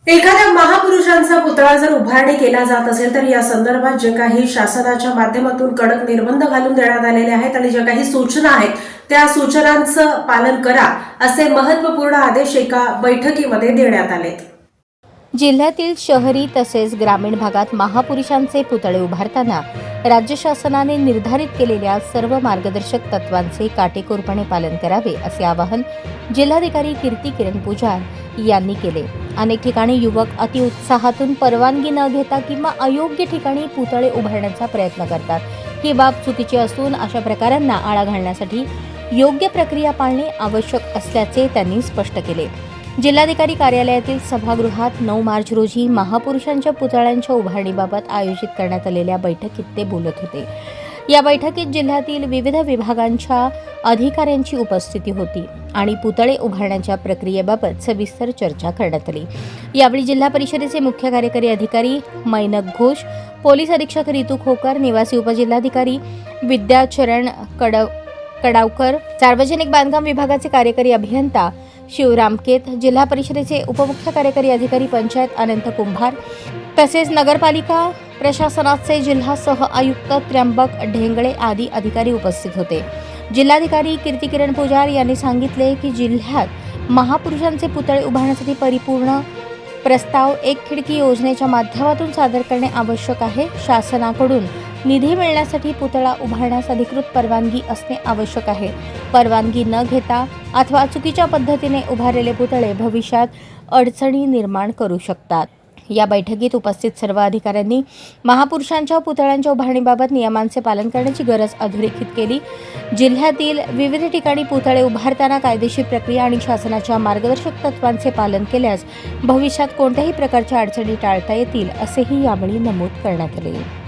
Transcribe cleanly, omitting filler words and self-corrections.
एखाद्या महापुरुषांचा पुतळा जर उभारणी केला जात असेल तर या संदर्भात जे काही शासनाच्या माध्यमातून कडक निर्बंध घालून देण्यात आलेले आहेत आणि ज्या काही सूचना आहेत त्या सूचनांचं पालन करा असे महत्त्वपूर्ण आदेश एका बैठकीमध्ये देण्यात आले। जिल्ह्यातील शहरी तसेच ग्रामीण भागात महापुरुषांचे पुतळे उभारताना राज्य शासनाने निर्धारित केलेल्या सर्व मार्गदर्शक तत्वांचे काटेकोरपणे पालन करावे असे आवाहन जिल्हाधिकारी कीर्ती किरण पुजार यांनी केले। अनेक ठिकाणी युवक अतिउत्साहातून परवानगी न घेता किंवा अयोग्य ठिकाणी पुतळे उभारण्याचा प्रयत्न करतात। ही बाब चुकीची असून अशा प्रकारांना आळा घालण्यासाठी योग्य प्रक्रिया पाळणे आवश्यक असल्याचे त्यांनी स्पष्ट केले। जिल्हाधिकारी कार्यालयातील सभागृहात 9 मार्च रोजी महापुरुषांच्या पुतळ्यांच्या उभारणीबाबत आयोजित करण्यात आलेल्या बैठकीत ते बोलत होते। या बैठकीत जिल्ह्यातील विविध विभागांच्या अधिकाऱ्यांची उपस्थिती होती आणि पुतळे उभारण्याच्या प्रक्रियेबाबत सविस्तर चर्चा करण्यात आली। यावेळी जिल्हा परिषदेचे मुख्य कार्यकारी अधिकारी मैनक घोष, पोलीस अधीक्षक रितू खोकर, निवासी उपजिल्हाधिकारी विद्याचरण कडावकर, सार्वजनिक बांधकाम विभागाचे कार्यकारी अभियंता शिवराम केत, जिल्हा परिषदेचे उपमुख्य कार्यकारी अधिकारी पंचायत अनंत कुंभार तसेच नगरपालिका प्रशासनाचे जिल्हा सह आयुक्त त्र्यंबक ढेंगळे आदी अधिकारी उपस्थित होते। जिल्हाधिकारी कीर्ती किरण पुजार यांनी सांगितले की जिल्ह्यात महापुरुषांचे पुतळे उभारण्यासाठी परिपूर्ण प्रस्ताव एक खिडकी योजनेच्या माध्यमातून सादर करणे आवश्यक आहे। शासनाकडून निधी मिळण्यासाठी पुतळा उभारण्यास अधिकृत परवानगी असणे आवश्यक आहे। परवानगी न घेता अथवा चुकीच्या पद्धतीने उभारलेले पुतळे भविष्यात अडचणी निर्माण करू शकतात। या बैठकीत उपस्थित सर्व अधिकाऱ्यांनी महापुरुषांच्या पुतळ्यांच्या उभारणीबाबत नियमांचे पालन करण्याची गरज अधोरेखित केली। जिल्ह्यातील विविध ठिकाणी पुतळे उभारताना कायदेशीर प्रक्रिया आणि शासनाच्या मार्गदर्शक तत्वांचे पालन केल्यास भविष्यात कोणत्याही प्रकारच्या अडचणी टाळता येतील असेही यावेळी नमूद करण्यात आले।